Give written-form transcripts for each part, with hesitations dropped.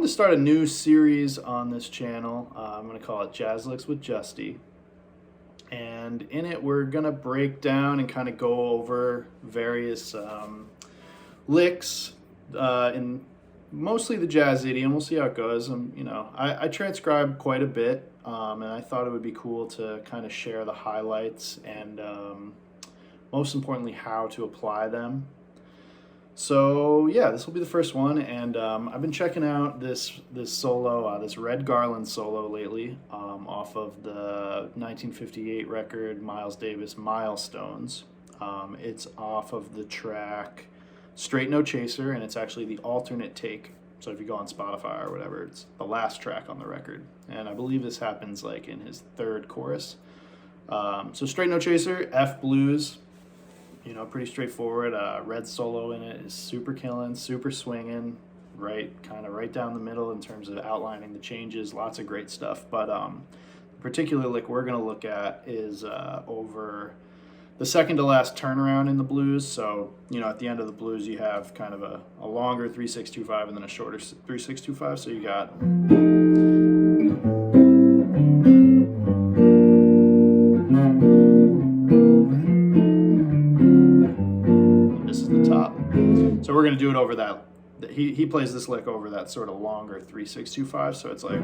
to start a new series on this channel. I'm going to call it Jazz Licks with Justy. And in it, we're going to break down and kind of go over various licks in mostly the jazz idiom. We'll see how it goes. I transcribe quite a bit, and I thought it would be cool to kind of share the highlights and most importantly, how to apply them. So yeah, this will be the first one, and I've been checking out this solo, this Red Garland solo lately, off of the 1958 record Miles Davis Milestones. It's off of the track Straight No Chaser, and it's actually the alternate take. So if you go on Spotify or whatever, it's the last track on the record, and I believe this happens like in his third chorus. So Straight No Chaser, F blues. Pretty straightforward. Red solo in it is super killing, super swinging, kind of right down the middle in terms of outlining the changes. Lots of great stuff. But the particular lick we're going to look at is over the second to last turnaround in the blues. So, at the end of the blues, you have kind of a longer 3-6-2-5 and then a shorter 3-6-2-5. So you got... So we're going to do it over that. He plays this lick over that sort of longer 3-6-2-5. So it's like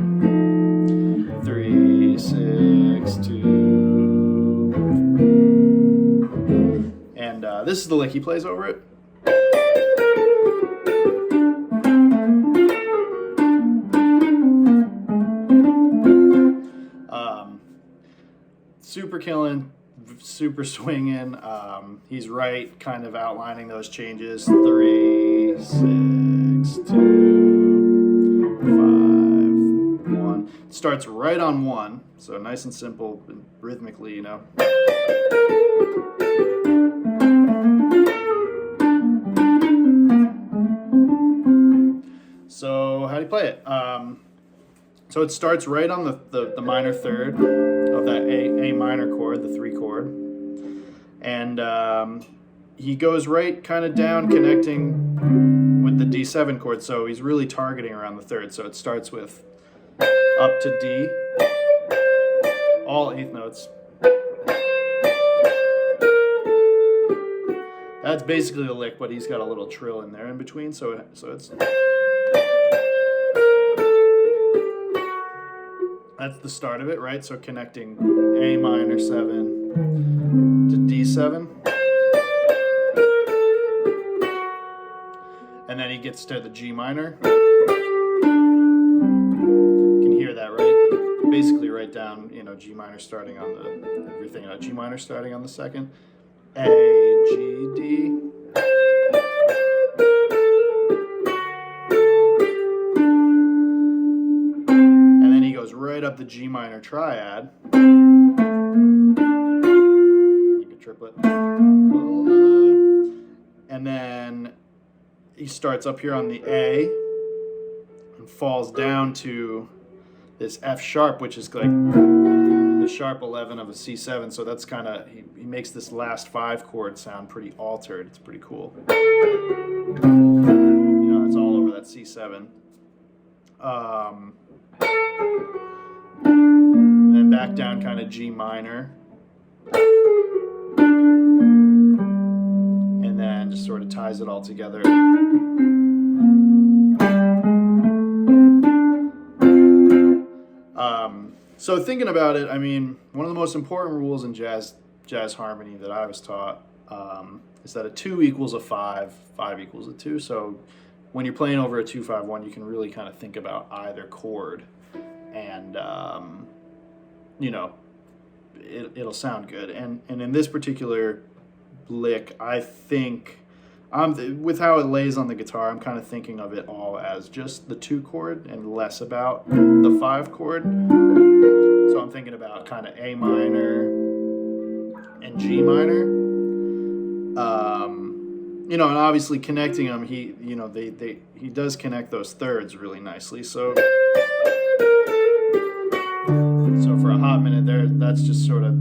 3-6-2. And this is the lick he plays over it. Super killing. Super swinging. He's right, kind of outlining those changes. 3, 6, 2, 5, 1. It starts right on 1, so nice and simple, rhythmically, So how do you play it? So it starts right on the minor third of that A minor chord, the 3 chord. And he goes right kind of down, connecting with the D7 chord. So he's really targeting around the third. So it starts with up to D, all 8th notes. That's basically the lick, but he's got a little trill in there in between. So it's... That's the start of it, right? So connecting A minor 7 to D7. And then he gets to the G minor. You can hear that, right? Basically right down, G minor starting on everything. G minor starting on the second. A, G, D. Right up the G minor triad. You can triplet. And then he starts up here on the A and falls down to this F sharp, which is like the sharp 11 of a C7. So that's kind of, he makes this last 5 chord sound pretty altered. It's pretty cool. It's all over that C7. And then back down kind of G minor. And then just sort of ties it all together. So thinking about it, one of the most important rules in jazz harmony that I was taught is that a 2 equals a 5, 5 equals a 2. So when you're playing over a 2-5-1, you can really kind of think about either chord. And it'll sound good. And in this particular lick, I think with how it lays on the guitar, I'm kind of thinking of it all as just the 2 chord and less about the 5 chord. So I'm thinking about kind of A minor and G minor. And obviously connecting them, he does connect those thirds really nicely. So for a hot minute there, that's just sort of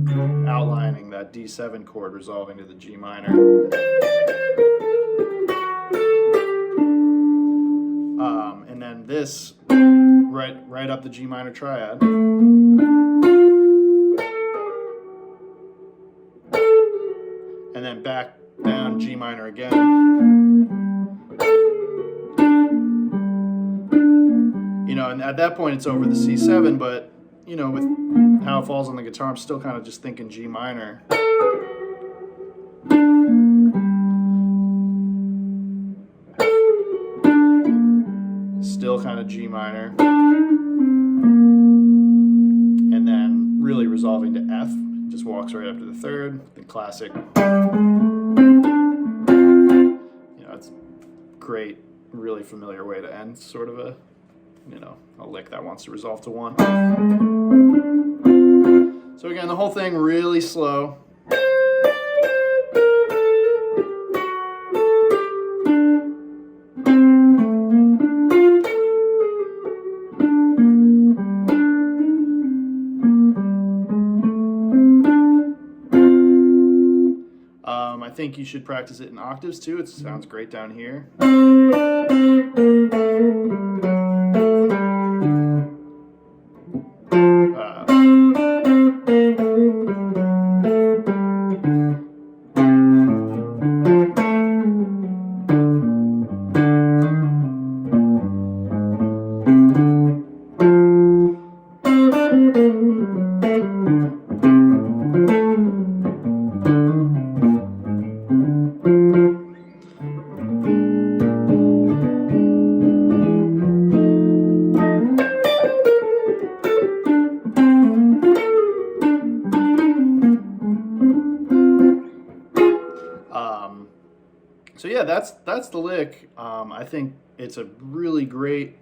outlining that D7 chord resolving to the G minor. And then this right up the G minor triad. And then back down G minor again. You know, and at that point it's over the C7, but you know, with how it falls on the guitar, I'm still kind of just thinking G minor. Still kind of G minor. And then really resolving to F. Just walks right after the third, the classic. You know, it's great, really familiar way to end sort of a, you know, a lick that wants to resolve to 1. So again, the whole thing really slow. I think you should practice it in octaves too. It sounds great down here. So yeah, that's the lick. I think it's a really great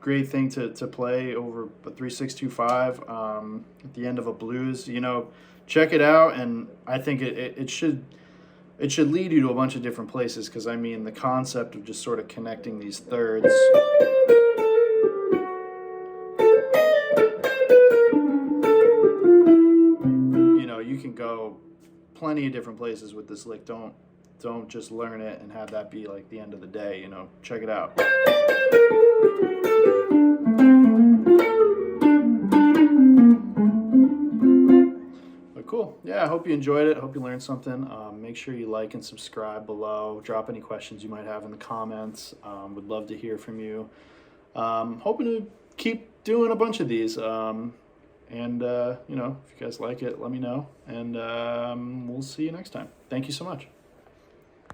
thing to play over a 3-6-2-5 at the end of a blues. You know, check it out, and I think it should lead you to a bunch of different places, because I mean the concept of just sort of connecting these thirds. You know, you can go plenty of different places with this lick. Don't just learn it and have that be like the end of the day, you know. Check it out. But cool. Yeah, I hope you enjoyed it. I hope you learned something. Make sure you like and subscribe below. Drop any questions you might have in the comments. Would love to hear from you. Hoping to keep doing a bunch of these. You know, if you guys like it, let me know. And we'll see you next time. Thank you so much.